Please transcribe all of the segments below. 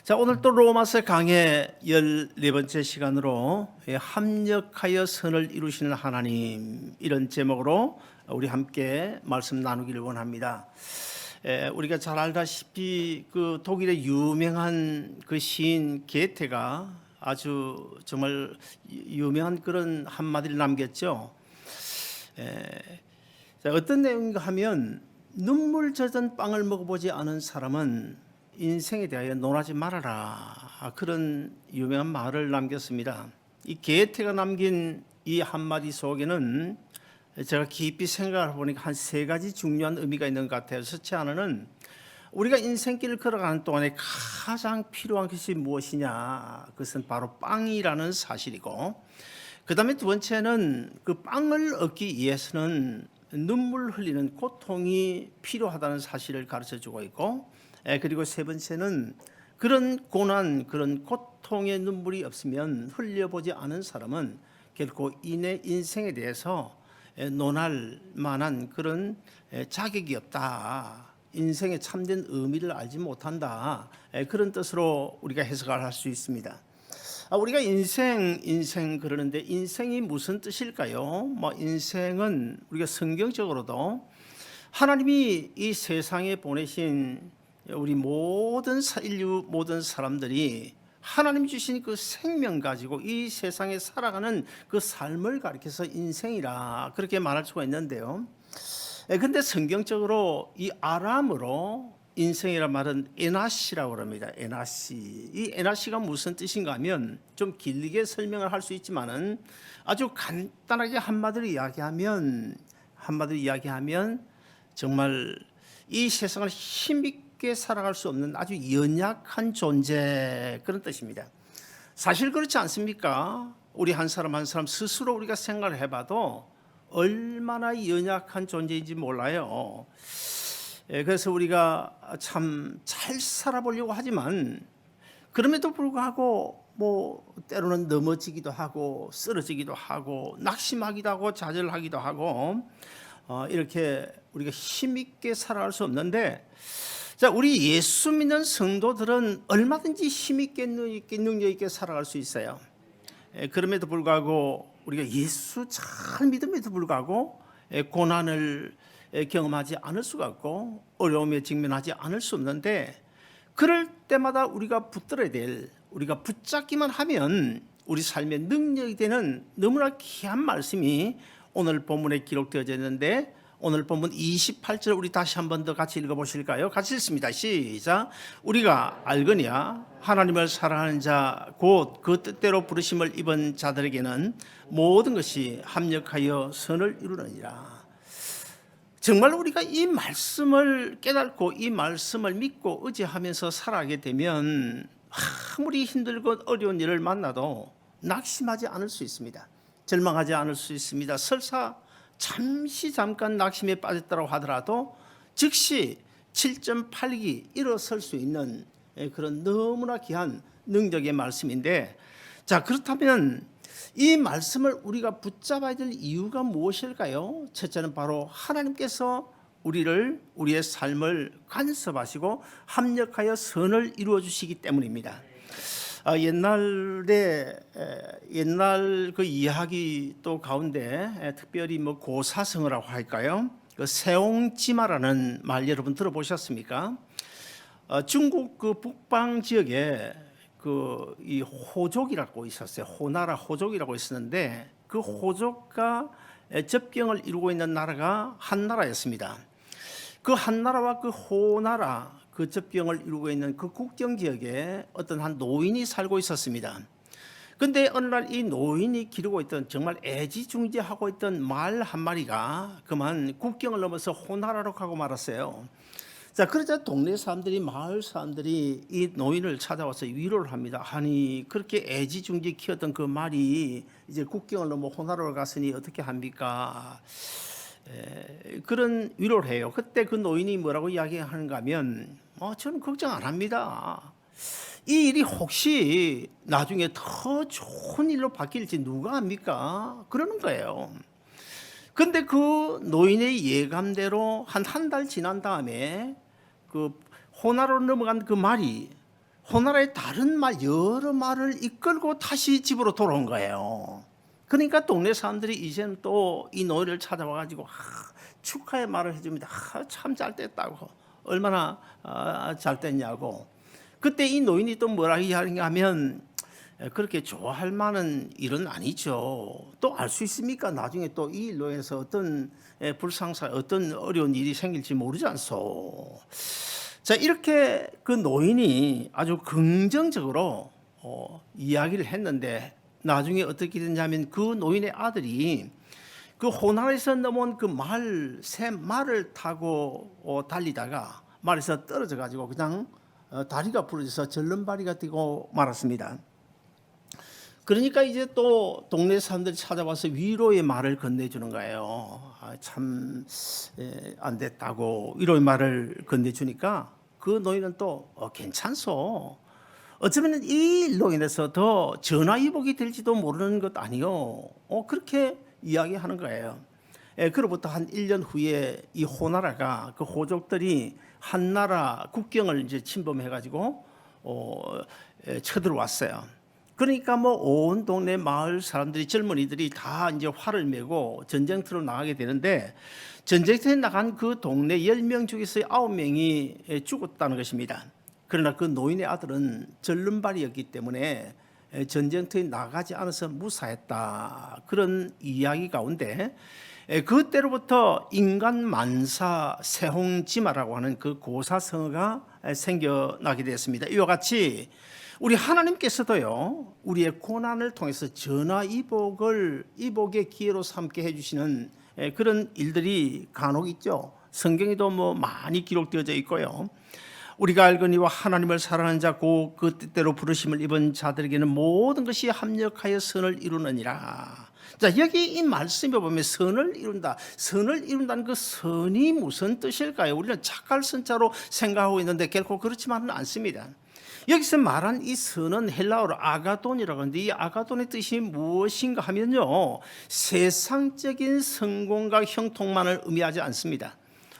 자, 오늘 또 로마서 강의 14번째 시간으로 합력하여 선을 이루시는 하나님, 이런 제목으로 우리 함께 말씀 나누기를 원합니다. 우리가 잘 알다시피 그 독일의 유명한 그 시인 게테가 아주 정말 유명한 그런 한마디를 남겼죠. 자, 어떤 내용인가 하면, 눈물 젖은 빵을 먹어보지 않은 사람은 인생에 대하여 논하지 말아라, 그런 유명한 말을 남겼습니다. 이 게테가 남긴 이 한마디 속에는 제가 깊이 생각을 해보니까 한 세 가지 중요한 의미가 있는 것 같아요. 첫째 하나는, 우리가 인생길을 걸어가는 동안에 가장 필요한 것이 무엇이냐, 그것은 바로 빵이라는 사실이고, 그 다음에 두 번째는 그 빵을 얻기 위해서는 눈물 흘리는 고통이 필요하다는 사실을 가르쳐주고 있고, 그리고 세 번째는 그런 고난, 그런 고통의 눈물이 없으면, 흘려보지 않은 사람은 결코 인생에 대해서 논할 만한 그런 자격이 없다, 인생의 참된 의미를 알지 못한다, 그런 뜻으로 우리가 해석을 할 수 있습니다. 우리가 인생 그러는데, 인생이 무슨 뜻일까요? 인생은 우리가 성경적으로도 하나님이 이 세상에 보내신 우리 인류 모든 사람들이 하나님 주신 그 생명 가지고 이 세상에 살아가는 그 삶을 가리켜서 인생이라 그렇게 말할 수가 있는데요. 근데 성경적으로 이 아람어로 인생이란 말은 에나시라고 합니다. 에나시. 이 에나시가 무슨 뜻인가 하면, 좀 길게 설명을 할 수 있지만은 아주 간단하게 한마디로 이야기하면 정말 이 세상을 힘있게 살아갈 수 없는 아주 연약한 존재, 그런 뜻입니다. 사실 그렇지 않습니까? 우리 한 사람 한 사람 스스로 우리가 생각을 해봐도 얼마나 연약한 존재인지 몰라요. 그래서 우리가 참 잘 살아보려고 하지만, 그럼에도 불구하고 때로는 넘어지기도 하고 쓰러지기도 하고 낙심하기도 하고 좌절하기도 하고, 이렇게 우리가 힘있게 살아갈 수 없는데, 자, 우리 예수 믿는 성도들은 얼마든지 힘있게 능력 있게 살아갈 수 있어요. 그럼에도 불구하고 우리가 예수 잘 믿음에도 불구하고 고난을 경험하지 않을 수가 없고 어려움에 직면하지 않을 수 없는데, 그럴 때마다 우리가 붙들어야 될, 우리가 붙잡기만 하면 우리 삶의 능력이 되는 너무나 귀한 말씀이 오늘 본문에 기록되어져 있는데, 오늘 본문 28절 우리 다시 한 번 더 같이 읽어보실까요? 같이 읽습니다. 시작. 우리가 알거니와 하나님을 사랑하는 자 곧 그 뜻대로 부르심을 입은 자들에게는 모든 것이 합력하여 선을 이루느니라. 정말 우리가 이 말씀을 깨닫고 이 말씀을 믿고 의지하면서 살아가게 되면, 아무리 힘들고 어려운 일을 만나도 낙심하지 않을 수 있습니다. 절망하지 않을 수 있습니다. 설사 잠깐 낙심에 빠졌다고 하더라도 즉시 7.8기 일어설 수 있는 그런 너무나 귀한 능력의 말씀인데, 자, 그렇다면 이 말씀을 우리가 붙잡아야 될 이유가 무엇일까요? 첫째는 바로 하나님께서 우리의 삶을 간섭하시고 합력하여 선을 이루어 주시기 때문입니다. 옛날 그 이야기 또 가운데 특별히 고사성어라고 할까요? 그 세옹지마라는 말 여러분 들어보셨습니까? 중국 그 북방 지역에 이 호족이라고 있었어요. 호나라 호족이라고 있었는데, 그 호족과 접경을 이루고 있는 나라가 한 나라였습니다. 그 한 나라와 그 호나라 그 접경을 이루고 있는 그 국경 지역에 어떤 한 노인이 살고 있었습니다. 그런데 어느 날 이 노인이 기르고 있던, 정말 애지중지하고 있던 말 한 마리가 그만 국경을 넘어서 호나라로 가고 말았어요. 자, 그러자 동네 사람들이, 마을 사람들이 이 노인을 찾아와서 위로를 합니다. 아니, 그렇게 애지중지 키웠던 그 말이 이제 국경을 넘어 호나라로 갔으니 어떻게 합니까? 그런 위로를 해요. 그때 그 노인이 뭐라고 이야기하는가 하면, 저는 걱정 안 합니다. 이 일이 혹시 나중에 더 좋은 일로 바뀔지 누가 압니까? 그러는 거예요. 근데 그 노인의 예감대로 한 달 지난 다음에 그 호나로 넘어간 그 말이 호나라의 다른 말 여러 말을 이끌고 다시 집으로 돌아온 거예요. 그러니까 동네 사람들이 이제는 또 이 노인을 찾아와 가지고 축하의 말을 해줍니다. 참 잘 됐다고, 얼마나 잘 됐냐고. 그때 이 노인이 또 뭐라 이야기하는가 하면, 그렇게 좋아할 만한 일은 아니죠. 또 알 수 있습니까? 나중에 또 이 일로 해서 어떤 불상사, 어떤 어려운 일이 생길지 모르지 않소. 자, 이렇게 그 노인이 아주 긍정적으로 이야기를 했는데, 나중에 어떻게 됐냐면 그 노인의 아들이 그 호날에서 넘어온 그 새 말을 타고 달리다가 말에서 떨어져 가지고 그냥 다리가 부러져서 절름발이가 되고 말았습니다. 그러니까 이제 또 동네 사람들이 찾아와서 위로의 말을 건네주는 거예요. 참 안 됐다고 위로의 말을 건네주니까 그 노인은 또 괜찮소. 어쩌면 이 일로 인해서 더 전화위복이 될지도 모르는 것 아니요. 그렇게 이야기하는 거예요. 그로부터 한 1년 후에 이 호나라가 그 호족들이 한나라 국경을 이제 침범해가지고 쳐들어왔어요. 그러니까 뭐 온 동네 마을 사람들이, 젊은이들이 다 이제 활을 메고 전쟁터로 나가게 되는데, 전쟁터에 나간 그 동네 10명 중에서 9명이 죽었다는 것입니다. 그러나 그 노인의 아들은 절름발이었기 때문에 전쟁터에 나가지 않아서 무사했다. 그런 이야기 가운데 그때로부터 인간 만사 세홍지마라고 하는 그 고사성어가 생겨나게 되었습니다. 이와 같이 우리 하나님께서도요, 우리의 고난을 통해서 이복의 기회로 삼게 해주시는 그런 일들이 간혹 있죠. 성경에도 뭐 많이 기록되어져 있고요. 우리가 알거니와 하나님을 사랑하는 자 곧 그 뜻대로 부르심을 입은 자들에게는 모든 것이 합력하여 선을 이루느니라. 자, 여기 이 말씀에 보면 선을 이룬다. 선을 이룬다는 그 선이 무슨 뜻일까요? 우리는 착할 선자로 생각하고 있는데 결코 그렇지만은 않습니다. 여기서 말한 이 선은 헬라어로 아가돈이라고 하는데, 이 아가돈의 뜻이 무엇인가 하면요, 세상적인 성공과 형통만을 의미하지 않습니다.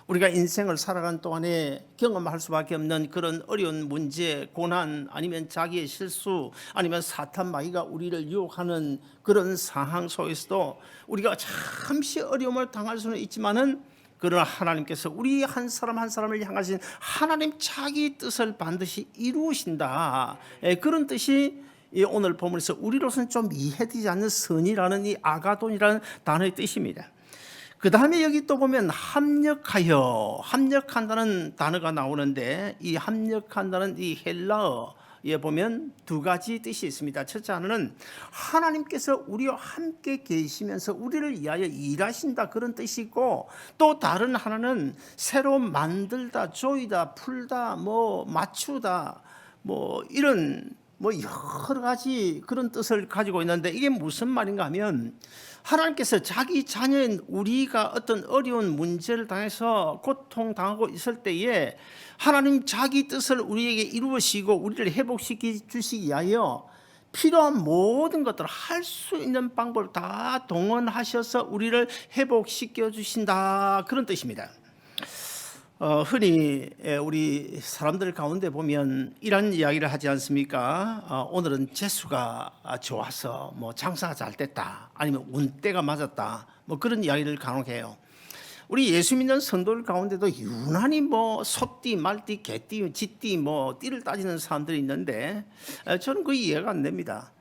우리가 인생을 살아가는 동안에 경험할 수밖에 없는 그런 어려운 문제, 고난, 아니면 자기의 실수, 아니면 사탄 마귀가 우리를 유혹하는 그런 상황 속에서도 우리가 잠시 어려움을 당할 수는 있지만은, 그러나 하나님께서 우리 한 사람 한 사람을 향하신 하나님 자기 뜻을 반드시 이루신다. 그런 뜻이 오늘 본문에서 우리로서는 좀 이해되지 않는 선이라는 이 아가돈이라는 단어의 뜻입니다. 그 다음에 여기 또 보면 합력한다는 단어가 나오는데, 이 합력한다는 이 헬라어에 보면 두 가지 뜻이 있습니다. 첫째 하나는 하나님께서 우리와 함께 계시면서 우리를 위하여 일하신다, 그런 뜻이 있고, 또 다른 하나는 새로 만들다, 조이다, 풀다, 맞추다, 이런 여러 가지 그런 뜻을 가지고 있는데, 이게 무슨 말인가 하면, 하나님께서 자기 자녀인 우리가 어떤 어려운 문제를 당해서 고통당하고 있을 때에 하나님 자기 뜻을 우리에게 이루시고 우리를 회복시켜 주시기 위하여 필요한 모든 것들을 할 수 있는 방법을 다 동원하셔서 우리를 회복시켜 주신다, 그런 뜻입니다. 흔히 우리 사람들 가운데 보면 이런 이야기를 하지 않습니까? 오늘은 재수가 좋아서 장사가 잘 됐다, 아니면 운때가 맞았다, 그런 이야기를 간혹 해요. 우리 예수 믿는 성도들 가운데도 유난히 소띠, 말띠, 개띠, 쥐띠, 띠를 따지는 사람들이 있는데, 저는 그 이해가 안 됩니다.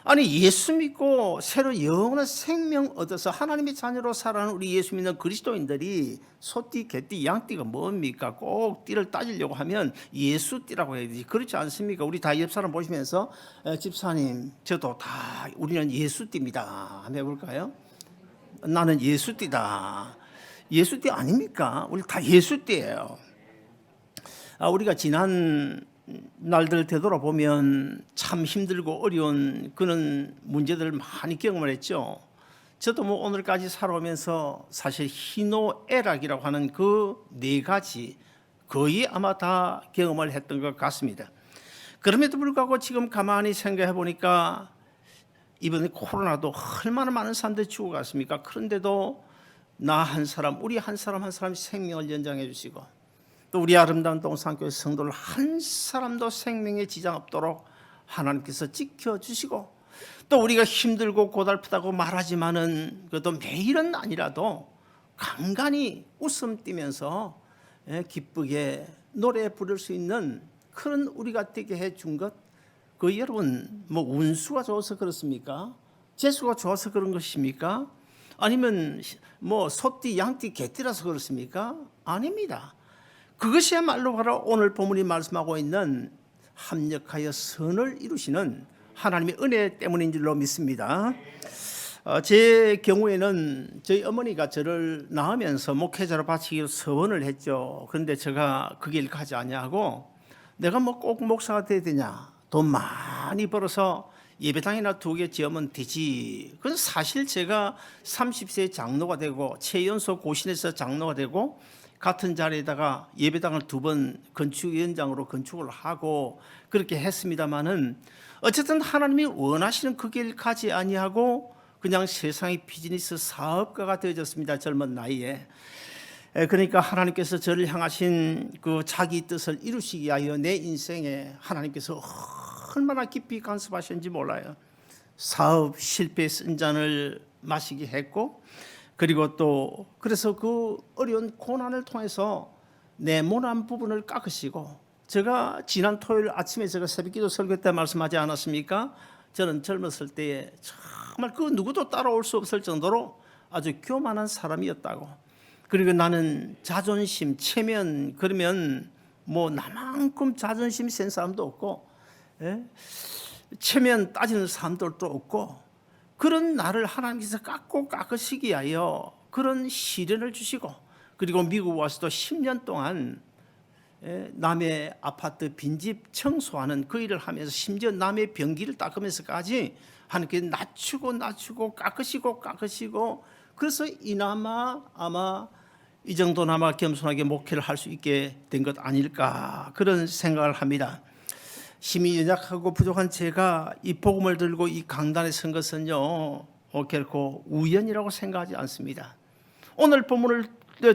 아니, 예수 믿고 새로 영원한 생명 얻어서 하나님의 자녀로 살아가는 우리 예수 믿는 그리스도인들이 소띠, 개띠, 양띠가 뭡니까? 꼭 띠를 따지려고 하면 예수띠라고 해야 되지, 그렇지 않습니까? 우리 다 옆 사람 보시면서 집사님, 저도 다 우리는 예수띠입니다 한번 해볼까요? 나는 예수띠다. 예수띠 아닙니까? 우리 다 예수띠예요. 우리가 지난 날들 되돌아보면 참 힘들고 어려운 그런 문제들을 많이 경험을 했죠. 저도 오늘까지 살아오면서 사실 희노애락이라고 하는 그 네 가지 거의 아마 다 경험을 했던 것 같습니다. 그럼에도 불구하고 지금 가만히 생각해 보니까 이번에 코로나도 얼마나 많은 사람들이 죽어갔습니까? 그런데도 나 한 사람, 우리 한 사람 한 사람 생명을 연장해 주시고, 또 우리 아름다운 동산교회 성도를 한 사람도 생명에 지장 없도록 하나님께서 지켜주시고, 또 우리가 힘들고 고달프다고 말하지만은 그래도 매일은 아니라도 간간히 웃음 띠면서 기쁘게 노래 부를 수 있는 그런 우리가 되게 해준 것, 그 여러분 뭐 운수가 좋아서 그렇습니까? 재수가 좋아서 그런 것입니까? 아니면 뭐 소띠, 양띠, 개띠라서 그렇습니까? 아닙니다. 그것이야말로 바로 오늘 본문이 말씀하고 있는 합력하여 선을 이루시는 하나님의 은혜 때문인 줄로 믿습니다. 제 경우에는 저희 어머니가 저를 낳으면서 목회자로 바치기로 서원을 했죠. 그런데 제가 그 길 가지 아니하고 내가 뭐 꼭 목사가 돼야 되냐, 돈 많이 벌어서 예배당이나 2개 지으면 되지. 그래서 사실 제가 30세 장로가 되고 최연소 고신에서 장로가 되고 같은 자리에다가 예배당을 2번 건축위원장으로 건축을 하고 그렇게 했습니다마는, 어쨌든 하나님이 원하시는 그 길 가지 아니하고 그냥 세상의 비즈니스 사업가가 되어졌습니다. 젊은 나이에. 그러니까 하나님께서 저를 향하신 그 자기 뜻을 이루시기 위하여 내 인생에 하나님께서 얼마나 깊이 간섭하셨는지 몰라요. 사업 실패 쓴 잔을 마시게 했고, 그리고 또 그래서 그 어려운 고난을 통해서 내 모난 부분을 깎으시고, 제가 지난 토요일 아침에 제가 새벽기도 설교 때 말씀하지 않았습니까? 저는 젊었을 때에 정말 그 누구도 따라올 수 없을 정도로 아주 교만한 사람이었다고. 그리고 나는 자존심, 체면, 그러면 뭐 나만큼 자존심 센 사람도 없고, 체면 따지는 사람들도 없고, 그런 나를 하나님께서 깎으시기 위하여 그런 시련을 주시고, 그리고 미국 와서도 10년 동안 남의 아파트 빈집 청소하는 그 일을 하면서 심지어 남의 변기를 닦으면서까지 하나님께 낮추고 깎으시고, 그래서 이나마 아마 이 정도나마 겸손하게 목회를 할 수 있게 된 것 아닐까, 그런 생각을 합니다. 힘이 연약하고 부족한 제가 이 복음을 들고 이 강단에 선 것은요, 결코 우연이라고 생각하지 않습니다. 오늘 본문을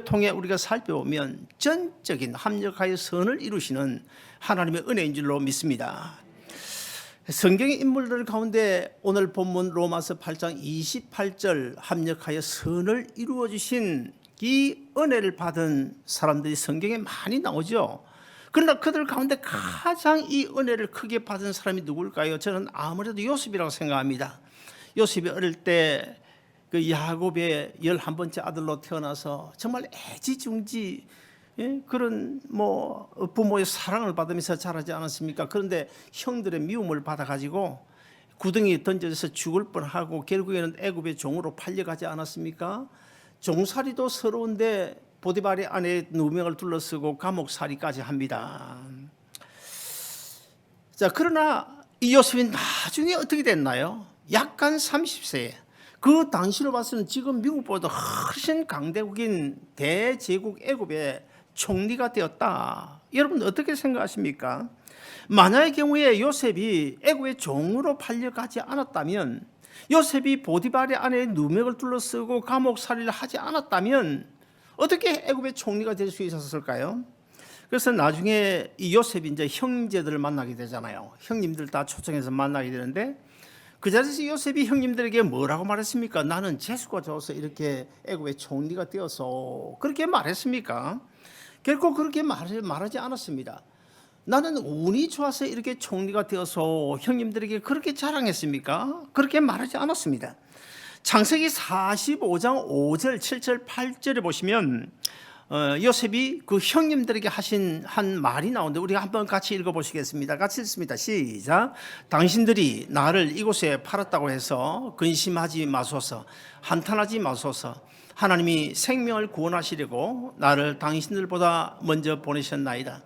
통해 우리가 살펴보면 전적인 합력하여 선을 이루시는 하나님의 은혜인 줄로 믿습니다. 성경의 인물들 가운데 오늘 본문 로마서 8장 28절 합력하여 선을 이루어 주신 이 은혜를 받은 사람들이 성경에 많이 나오죠. 그러나 그들 가운데 가장 이 은혜를 크게 받은 사람이 누굴까요? 저는 아무래도 요셉이라고 생각합니다. 요셉이 어릴 때 그 야곱의 11번째 아들로 태어나서 정말 애지중지 그런 뭐 부모의 사랑을 받으면서 자라지 않았습니까? 그런데 형들의 미움을 받아가지고 구덩이에 던져져서 죽을 뻔하고 결국에는 애굽의 종으로 팔려가지 않았습니까? 종살이도 서러운데 보디발의 아내 누명을 둘러쓰고 감옥살이까지 합니다. 자, 그러나 이 요셉이 나중에 어떻게 됐나요? 약간 30세에 그 당시로 봐서는 지금 미국보다 훨씬 강대국인 대제국 애굽의 총리가 되었다. 여러분 어떻게 생각하십니까? 만약의 경우에 요셉이 애굽의 종으로 팔려가지 않았다면, 요셉이 보디발의 아내의 누명을 둘러쓰고 감옥살이를 하지 않았다면 어떻게 애굽의 총리가 될 수 있었을까요? 그래서 나중에 이 요셉이 이제 형제들을 만나게 되잖아요. 형님들 다 초청해서 만나게 되는데, 그 자리에서 요셉이 형님들에게 뭐라고 말했습니까? 나는 재수가 좋아서 이렇게 애굽의 총리가 되어서, 그렇게 말했습니까? 결코 그렇게 말하지 않았습니다. 나는 운이 좋아서 이렇게 총리가 되어서 형님들에게 그렇게 자랑했습니까? 그렇게 말하지 않았습니다. 창세기 45장 5절, 7절, 8절에 보시면 요셉이 그 형님들에게 하신 한 말이 나오는데 우리가 한번 같이 읽어보시겠습니다. 같이 읽습니다. 시작. 당신들이 나를 이곳에 팔았다고 해서 근심하지 마소서, 한탄하지 마소서. 하나님이 생명을 구원하시려고 나를 당신들보다 먼저 보내셨나이다.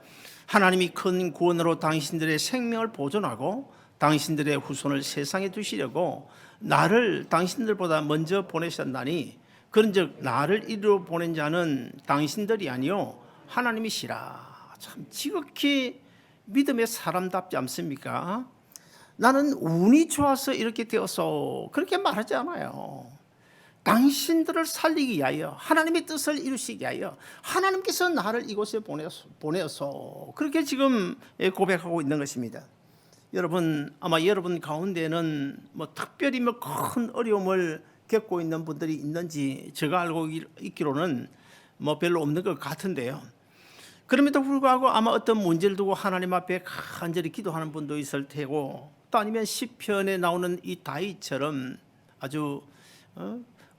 하나님이 큰 구원으로 당신들의 생명을 보존하고 당신들의 후손을 세상에 두시려고 나를 당신들보다 먼저 보내셨나니, 그런즉 나를 이리로 보낸 자는 당신들이 아니요 하나님이시라. 참 지극히 믿음의 사람답지 않습니까? 나는 운이 좋아서 이렇게 되어서 그렇게 말하지 않아요. 당신들을 살리기 위하여 하나님의 뜻을 이루시기 위하여 하나님께서 나를 이곳에 보내어서 그렇게 지금 고백하고 있는 것입니다. 여러분, 아마 여러분 가운데는 뭐 특별히 뭐 큰 어려움을 겪고 있는 분들이 있는지 제가 알고 있기로는 뭐 별로 없는 것 같은데요. 그럼에도 불구하고 아마 어떤 문제를 두고 하나님 앞에 간절히 기도하는 분도 있을 테고, 또 아니면 시편에 나오는 이 다윗처럼 아주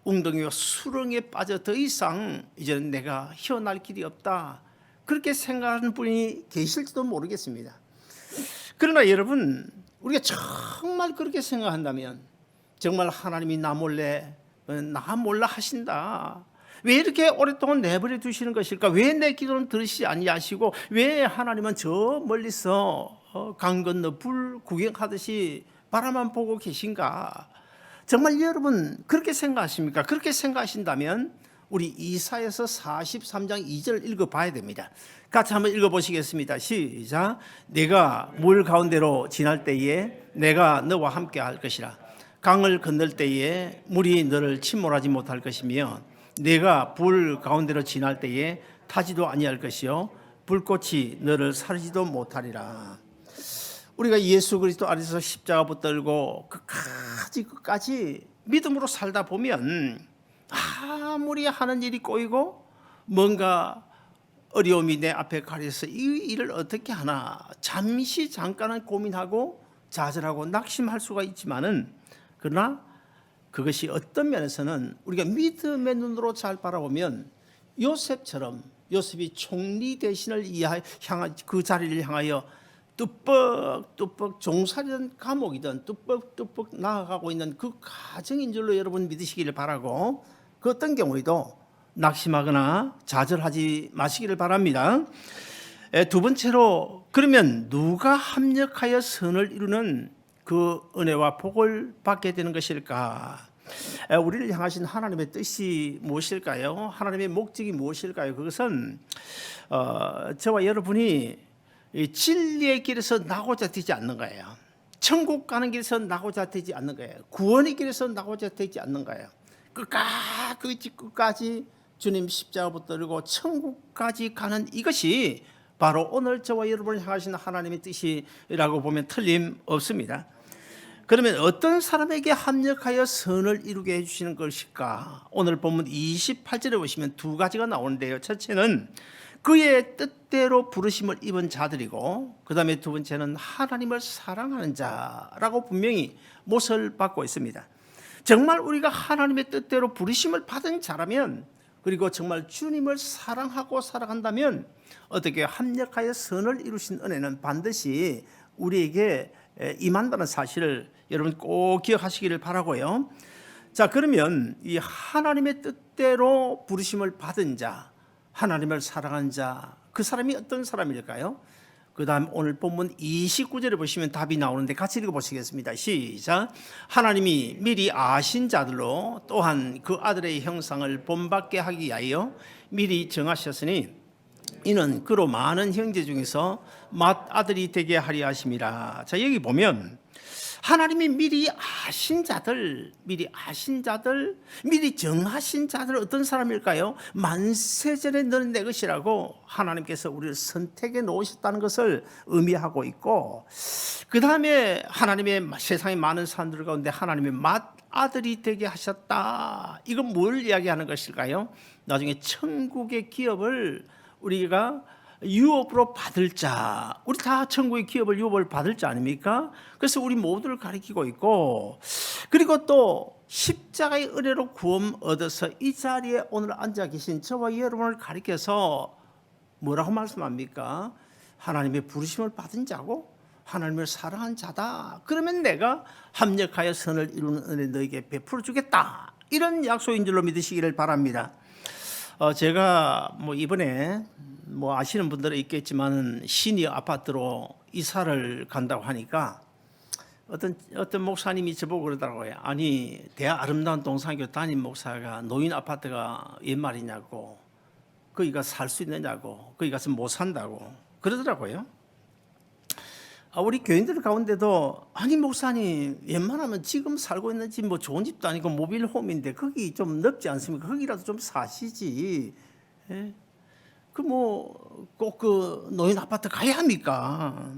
웅덩이와 수렁에 빠져 더 이상 이제는 내가 헤어날 길이 없다, 그렇게 생각하는 분이 계실지도 모르겠습니다. 그러나 여러분, 우리가 정말 그렇게 생각한다면, 정말 하나님이 나 몰라 하신다, 왜 이렇게 오랫동안 내버려 두시는 것일까? 왜 내 기도는 들으시지 아니하시고 왜 하나님은 저 멀리서 강 건너 불 구경하듯이 바라만 보고 계신가? 정말 여러분 그렇게 생각하십니까? 그렇게 생각하신다면 우리 이사야서 43장 2절 읽어봐야 됩니다. 같이 한번 읽어보시겠습니다. 시작. 내가 물 가운데로 지날 때에 내가 너와 함께 할 것이라. 강을 건널 때에 물이 너를 침몰하지 못할 것이며 내가 불 가운데로 지날 때에 타지도 아니할 것이요 불꽃이 너를 사르지도 못하리라. 우리가 예수 그리스도 아래서 십자가 붙들고 끝까지 믿음으로 살다 보면 아무리 하는 일이 꼬이고 뭔가 어려움이 내 앞에 가려서 이 일을 어떻게 하나 잠깐은 고민하고 좌절하고 낙심할 수가 있지만은, 그러나 그것이 어떤 면에서는 우리가 믿음의 눈으로 잘 바라보면 요셉처럼, 요셉이 총리 대신을 향한 그 자리를 향하여 뚜벅뚜벅 종살이든 감옥이든 뚜벅뚜벅 나아가고 있는 그 과정인 줄로 여러분 믿으시기를 바라고, 그 어떤 경우에도 낙심하거나 좌절하지 마시기를 바랍니다. 두 번째로, 그러면 누가 합력하여 선을 이루는 그 은혜와 복을 받게 되는 것일까? 우리를 향하신 하나님의 뜻이 무엇일까요? 하나님의 목적이 무엇일까요? 그것은 저와 여러분이 진리의 길에서 나고자 되지 않는 거예요. 천국 가는 길에서 나고자 되지 않는 거예요. 구원의 길에서 나고자 되지 않는 거예요. 끝까지 주님 십자가 붙들고 천국까지 가는 이것이 바로 오늘 저와 여러분을 향하신 하나님의 뜻이라고 보면 틀림없습니다. 그러면 어떤 사람에게 합력하여 선을 이루게 해주시는 것일까? 오늘 본문 28절에 보시면 두 가지가 나오는데요. 첫째는 그의 뜻대로 부르심을 입은 자들이고, 그 다음에 두 번째는 하나님을 사랑하는 자라고 분명히 못을 받고 있습니다. 정말 우리가 하나님의 뜻대로 부르심을 받은 자라면, 그리고 정말 주님을 사랑하고 살아간다면 어떻게 합력하여 선을 이루신 은혜는 반드시 우리에게 임한다는 사실을 여러분 꼭 기억하시기를 바라고요. 자, 그러면 이 하나님의 뜻대로 부르심을 받은 자, 하나님을 사랑한 자, 그 사람이 어떤 사람일까요? 그 다음 오늘 본문 29절에 보시면 답이 나오는데 같이 읽어보시겠습니다. 시작. 하나님이 미리 아신 자들로 또한 그 아들의 형상을 본받게 하기 위하여 미리 정하셨으니 이는 그로 많은 형제 중에서 맏아들이 되게 하려 하심이라. 자, 여기 보면 하나님이 미리 아신 자들, 미리 정하신 자들 어떤 사람일까요? 만세전에 너는 내 것이라고 하나님께서 우리를 선택해 놓으셨다는 것을 의미하고 있고, 그 다음에 하나님의 세상의 많은 사람들 가운데 하나님의 맏아들이 되게 하셨다. 이건 뭘 이야기하는 것일까요? 나중에 천국의 기업을 우리가 유업으로 받을 자, 우리 다 천국의 기업을 유업을 받을 자 아닙니까? 그래서 우리 모두를 가리키고 있고, 그리고 또 십자가의 은혜로 구원 얻어서 이 자리에 오늘 앉아 계신 저와 여러분을 가리켜서 뭐라고 말씀합니까? 하나님의 부르심을 받은 자고 하나님을 사랑한 자다. 그러면 내가 합력하여 선을 이루는 은혜 너에게 베풀어 주겠다. 이런 약속인 줄로 믿으시기를 바랍니다. 제가 이번에 아시는 분들은 있겠지만 시니어 아파트로 이사를 간다고 하니까 어떤 목사님이 저보고 그러더라고요. 아니, 대학 아름다운 동산교 담임 목사가 노인 아파트가 웬 말이냐고, 거기 가서 살 수 있느냐고, 거기 가서 못 산다고 그러더라고요. 우리 교인들 가운데도 아니 목사님 웬만하면 지금 살고 있는 집 뭐 좋은 집도 아니고 모빌홈인데 거기 좀 넓지 않습니까? 거기라도 좀 사시지. 예? 그 뭐 꼭 그 노인 아파트 가야 합니까?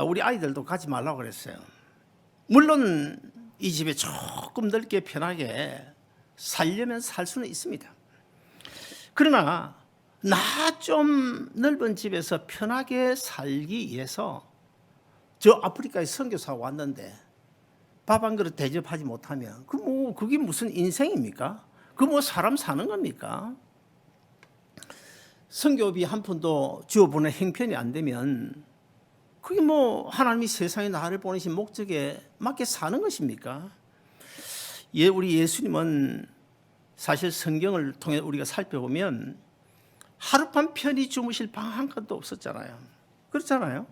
우리 아이들도 가지 말라고 그랬어요. 물론 이 집에 조금 넓게 편하게 살려면 살 수는 있습니다. 그러나 나 좀 넓은 집에서 편하게 살기 위해서 저 아프리카에 선교사 왔는데 밥 한 그릇 대접하지 못하면 그게 무슨 인생입니까? 그 뭐 사람 사는 겁니까? 선교비 한 푼도 주어보는 형편이 안 되면 그게 뭐 하나님이 세상에 나를 보내신 목적에 맞게 사는 것입니까? 우리 예수님은 사실 성경을 통해 우리가 살펴보면 하룻밤 편히 주무실 방 한 칸도 없었잖아요. 그렇잖아요.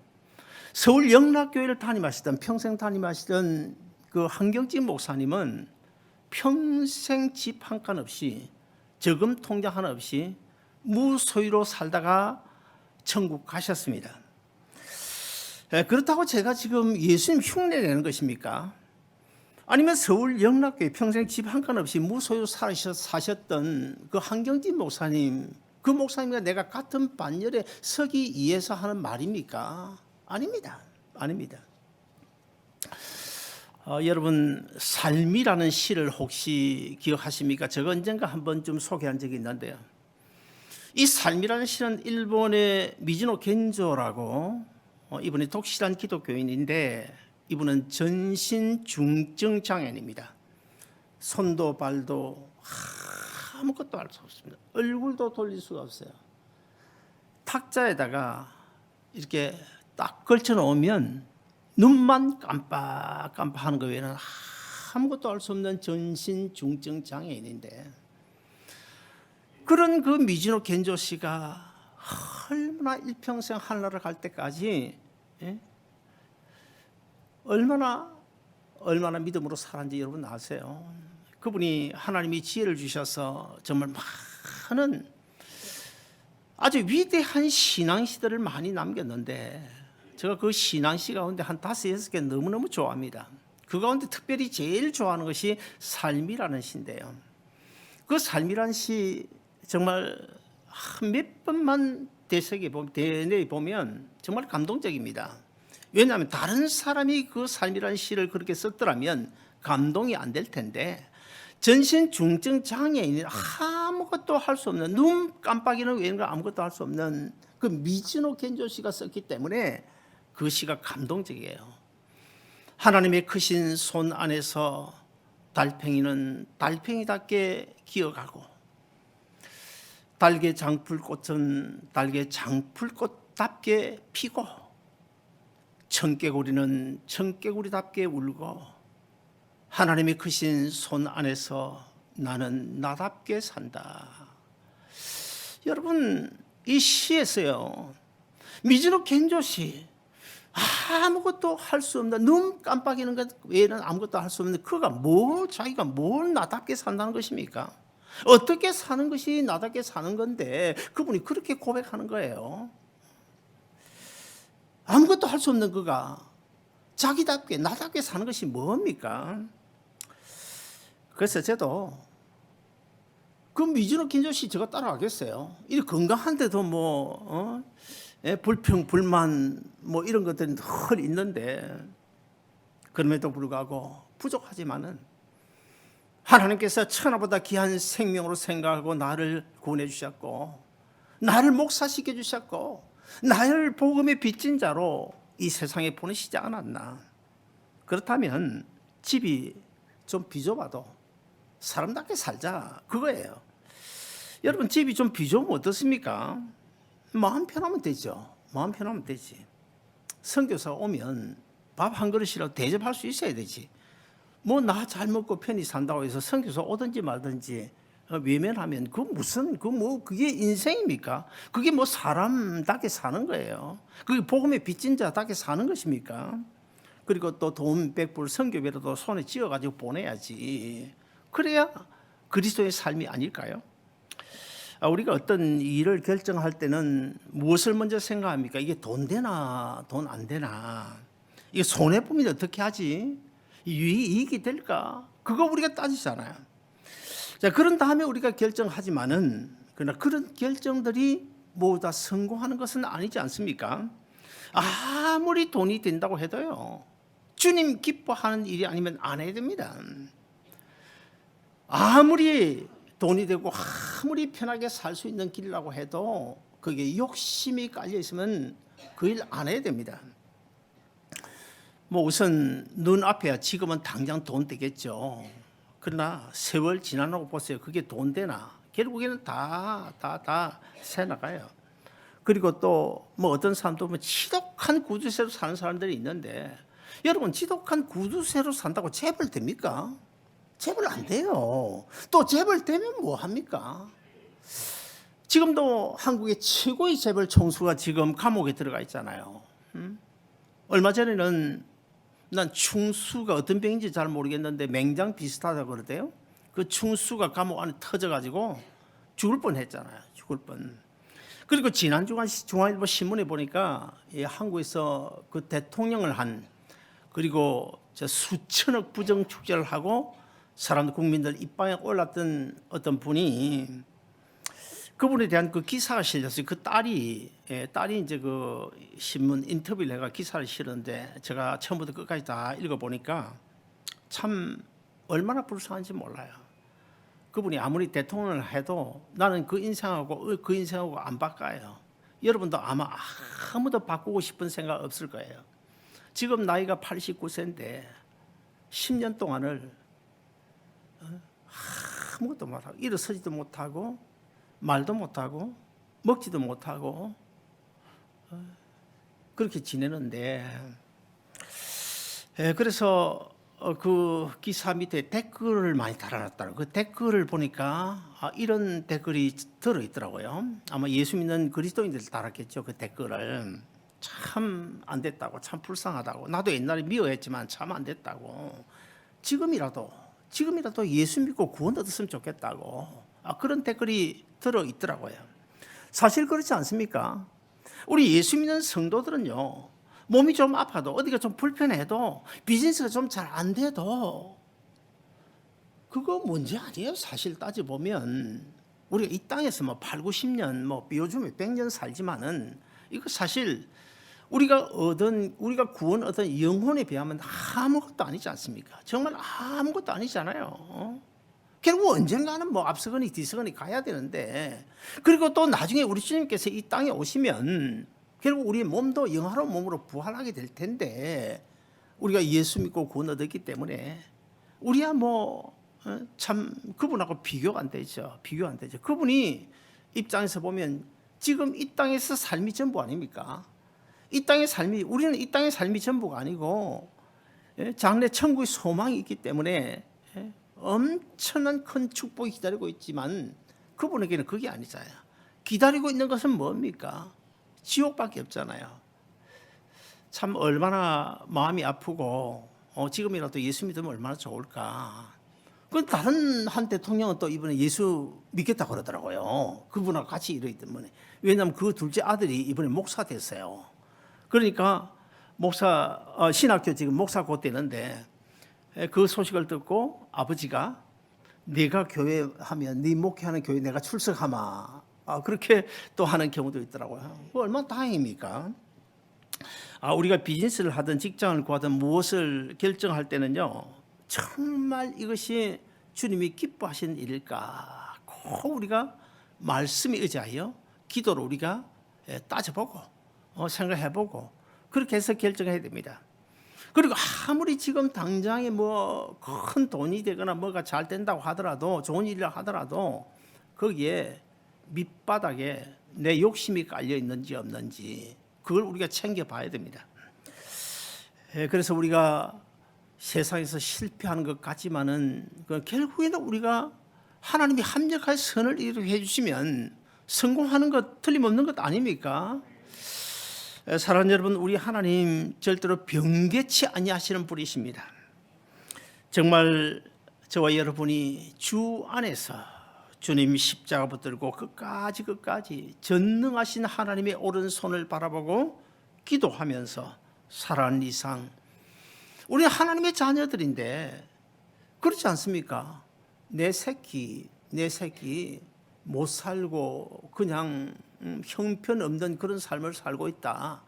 서울 영락교회를 담임하시던 평생 담임하시던 그 한경진 목사님은 평생 집 한 칸 없이 저금 통장 하나 없이 무소유로 살다가 천국 가셨습니다. 그렇다고 제가 지금 예수님 흉내내는 것입니까? 아니면 서울 영락교회 평생 집 한 칸 없이 무소유로 사셨던 그 한경진 목사님, 그 목사님과 내가 같은 반열에 서기 위해서 하는 말입니까? 아닙니다. 아닙니다. 여러분 삶이라는 시를 혹시 기억하십니까? 제가 언젠가 한번 좀 소개한 적이 있는데요. 이 삶이라는 시는 일본의 미즈노 겐조라고 이분이 독실한 기독교인인데 이분은 전신 중증 장애인입니다. 손도 발도 아무것도 할 수 없습니다. 얼굴도 돌릴 수가 없어요. 탁자에다가 이렇게 딱 걸쳐 놓으면 눈만 깜빡깜빡하는 것 외에는 아무것도 할 수 없는 전신 중증 장애인인데 그런 그 미즈노 겐조 씨가 얼마나 일평생 하늘나라 갈 때까지 얼마나 믿음으로 살았는지 여러분 아세요? 그분이 하나님이 지혜를 주셔서 정말 많은 아주 위대한 신앙시들을 많이 남겼는데 제가 그 신앙시 가운데 한 5-6개 너무너무 좋아합니다. 그 가운데 특별히 제일 좋아하는 것이 삶이라는 시인데요. 그 삶이라는 시 정말 몇 번만 되뇌 보면 정말 감동적입니다. 왜냐하면 다른 사람이 그 삶이라는 시를 그렇게 썼더라면 감동이 안 될 텐데 전신 중증 장애인이 아무것도 할 수 없는 눈 깜빡이는 외에는 아무것도 할 수 없는 그 미즈노 겐조 씨가 썼기 때문에 그 시가 감동적이에요. 하나님의 크신 손 안에서 달팽이는 달팽이답게 기어가고 달개 장풀꽃은 달개 장풀꽃답게 피고 청개구리는 청개구리답게 울고 하나님의 크신 손 안에서 나는 나답게 산다. 여러분 이 시에서요 미즈노 겐조 씨 아무것도 할 수 없는 눈 깜빡이는 것 외에는 아무것도 할 수 없는 그가 자기가 뭘 나답게 산다는 것입니까? 어떻게 사는 것이 나답게 사는 건데 그분이 그렇게 고백하는 거예요. 아무것도 할 수 없는 그가 자기답게 나답게 사는 것이 뭡니까? 그래서 저도 그 미즈노 겐조 씨 제가 따라가겠어요. 이 건강한데도 불평 불만 이런 것들이 늘 있는데 그럼에도 불구하고 부족하지만은 하나님께서 천하보다 귀한 생명으로 생각하고 나를 구원해 주셨고 나를 목사시켜 주셨고 나를 복음의 빚진 자로 이 세상에 보내시지 않았나. 그렇다면 집이 좀 비좁아도 사람답게 살자 그거예요. 여러분 집이 좀 비좁으면 어떻습니까? 마음 편하면 되죠. 마음 편하면 되지. 선교사 오면 밥 한 그릇이라도 대접할 수 있어야 되지. 나 잘 먹고 편히 산다고 해서 선교사 오든지 말든지 외면하면 그게 인생입니까? 그게 사람답게 사는 거예요. 그게 복음의 빚진 자답게 사는 것입니까? 그리고 또 돈 100불 선교비라도 손에 쥐어가지고 보내야지. 그래야 그리스도의 삶이 아닐까요? 우리가 어떤 일을 결정할 때는 무엇을 먼저 생각합니까? 이게 돈 되나 돈 안 되나, 이게 손해보면 어떻게 하지, 이익이 될까, 그거 우리가 따지잖아요. 자, 그런 다음에 우리가 결정하지만은, 그러나 그런 결정들이 모두 다 성공하는 것은 아니지 않습니까? 아무리 돈이 된다고 해도요, 주님 기뻐하는 일이 아니면 안 해야 됩니다. 아무리 돈이 되고 아무리 편하게 살 수 있는 길이라고 해도 그게 욕심이 깔려 있으면 그 일 안 해야 됩니다. 뭐 우선 눈앞에야 지금은 당장 돈 되겠죠. 그러나 세월 지나고 보세요. 그게 돈 되나? 결국에는 다 새 나가요. 그리고 또 뭐 어떤 사람도 뭐 지독한 구두쇠로 사는 사람들이 있는데, 여러분 지독한 구두쇠로 산다고 재벌 됩니까? 재벌 안 돼요. 또 재벌 되면 뭐 합니까? 지금도 한국의 최고의 재벌 총수가 지금 감옥에 들어가 있잖아요. 얼마 전에는 난 충수가 어떤 병인지 잘 모르겠는데 맹장 비슷하다고 그러대요. 그 충수가 감옥 안에 터져가지고 죽을 뻔했잖아요. 죽을 뻔. 그리고 지난 주간 중앙일보 신문에 보니까 한국에서 그 대통령을 한, 그리고 저 수천억 부정 축제를 하고 사람들 국민들 입방에 올랐던 어떤 분이, 그분에 대한 그 기사가 실렸어요. 그 딸이 이제 그 신문 인터뷰를 해가 기사를 실었는데, 제가 처음부터 끝까지 다 읽어보니까 참 얼마나 불쌍한지 몰라요. 그분이 아무리 대통령을 해도 나는 그 인생하고 안 바꿔요. 여러분도 아마 아무도 바꾸고 싶은 생각 없을 거예요. 지금 나이가 89세인데 10년 동안을 아무것도 못하고, 일어서지도 못하고, 말도 못하고, 먹지도 못하고, 그렇게 지내는데, 그래서 그 기사 밑에 댓글을 많이 달아놨다는, 그 댓글을 보니까 이런 댓글이 들어있더라고요. 아마 예수 믿는 그리스도인들 달았겠죠. 그 댓글을 참 안 됐다고, 참 불쌍하다고, 나도 옛날에 미워했지만 참 안 됐다고, 지금이라도 예수 믿고 구원 얻었으면 좋겠다고, 그런 댓글이 들어있더라고요. 사실 그렇지 않습니까? 우리 예수 믿는 성도들은요, 몸이 좀 아파도, 어디가 좀 불편해도, 비즈니스가 좀 잘 안 돼도 그거 문제 아니에요. 사실 따져보면 우리가 이 땅에서 뭐 8, 90년, 뭐 요즘에 100년 살지만은 이거 사실 우리가 구원 얻은 영혼에 비하면 아무것도 아니지 않습니까? 정말 아무것도 아니잖아요. 결국 언젠가는 뭐 앞서거니 뒤서거니 가야 되는데, 그리고 또 나중에 우리 주님께서 이 땅에 오시면 결국 우리의 몸도 영화로운 몸으로 부활하게 될 텐데, 우리가 예수 믿고 구원 얻었기 때문에 우리야 뭐 참 그분하고 비교가 안 되죠. 그분이 입장에서 보면 지금 이 땅에서 삶이 전부 아닙니까? 우리는 이 땅의 삶이 전부가 아니고 장래 천국의 소망이 있기 때문에 엄청난 큰 축복이 기다리고 있지만, 그분에게는 그게 아니잖아요. 기다리고 있는 것은 뭡니까? 지옥밖에 없잖아요. 참 얼마나 마음이 아프고, 지금이라도 예수 믿으면 얼마나 좋을까. 그 다른 한 대통령은 또 이번에 예수 믿겠다고 그러더라고요. 그분하고 같이 이러있던 분이. 왜냐하면 그 둘째 아들이 이번에 목사 됐어요. 그러니까 신학교 지금 목사 곧 되는데, 그 소식을 듣고 아버지가 내가 교회 하면 네 목회하는 교회 내가 출석하마, 그렇게 또 하는 경우도 있더라고요. 얼마나 다행입니까? 우리가 비즈니스를 하든 직장을 구하든 무엇을 결정할 때는요, 정말 이것이 주님이 기뻐하시는 일일까, 꼭 우리가 말씀에 의지하여 기도로 우리가 따져보고 생각해보고 그렇게 해서 결정해야 됩니다. 그리고 아무리 지금 당장에 뭐 큰 돈이 되거나 뭐가 잘 된다고 하더라도, 좋은 일이라 하더라도 거기에 밑바닥에 내 욕심이 깔려 있는지 없는지 그걸 우리가 챙겨봐야 됩니다. 그래서 우리가 세상에서 실패하는 것 같지만은 결국에는 우리가 하나님이 합력할 선을 이루게 해주시면 성공하는 것 틀림없는 것 아닙니까? 사랑하는 여러분, 우리 하나님 절대로 변개치 아니하시는 분이십니다. 정말 저와 여러분이 주 안에서 주님 십자가 붙들고 끝까지 전능하신 하나님의 오른손을 바라보고 기도하면서 살아가는 이상 우리는 하나님의 자녀들인데 그렇지 않습니까? 내 새끼 못 살고 그냥 형편없는 그런 삶을 살고 있다.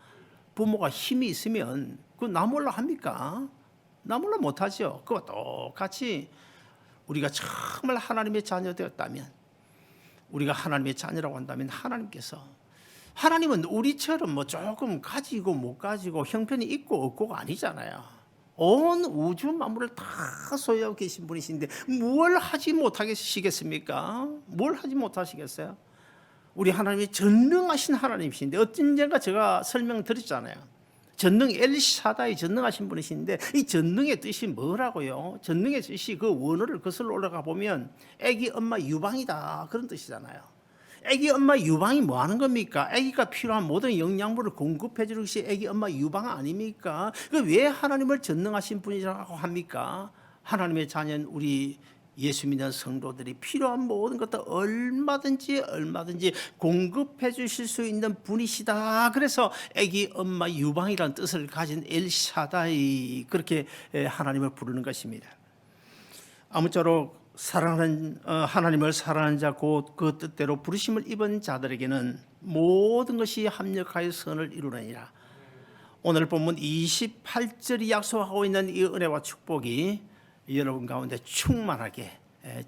부모가 힘이 있으면 그 나 몰라 합니까? 나 몰라 못하죠. 그와 똑같이 우리가 정말 하나님의 자녀 되었다면, 우리가 하나님의 자녀라고 한다면 하나님은 우리처럼 뭐 조금 가지고 못 가지고 형편이 있고 없고가 아니잖아요. 온 우주 만물을 다 소유하고 계신 분이신데 뭘 하지 못하시겠습니까? 뭘 하지 못하시겠어요? 우리 하나님이 전능하신 하나님이신데 어쩐가 제가 설명드렸잖아요. 전능 엘샤다이 전능하신 분이신데 이 전능의 뜻이 뭐라고요? 전능의 뜻이 그 원어를 거슬러 올라가 보면 애기 엄마 유방이다 그런 뜻이잖아요. 애기 엄마 유방이 뭐 하는 겁니까? 애기가 필요한 모든 영양분을 공급해 주는 것이 애기 엄마 유방 아닙니까? 왜 하나님을 전능하신 분이라고 합니까? 하나님의 자녀는 우리 예수 믿는 성도들이 필요한 모든 것들 얼마든지 공급해 주실 수 있는 분이시다. 그래서 애기 엄마 유방이라는 뜻을 가진 엘샤다이 그렇게 하나님을 부르는 것입니다. 아무쪼록 사랑하는 하나님을 사랑하는 자 곧 그 뜻대로 부르심을 입은 자들에게는 모든 것이 합력하여 선을 이루느니라. 오늘 본문 28절이 약속하고 있는 이 은혜와 축복이 여러분 가운데 충만하게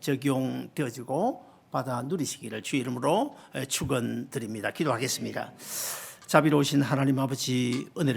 적용되어지고 받아 누리시기를 주 이름으로 축원드립니다. 기도하겠습니다. 자비로우신 하나님 아버지 은혜를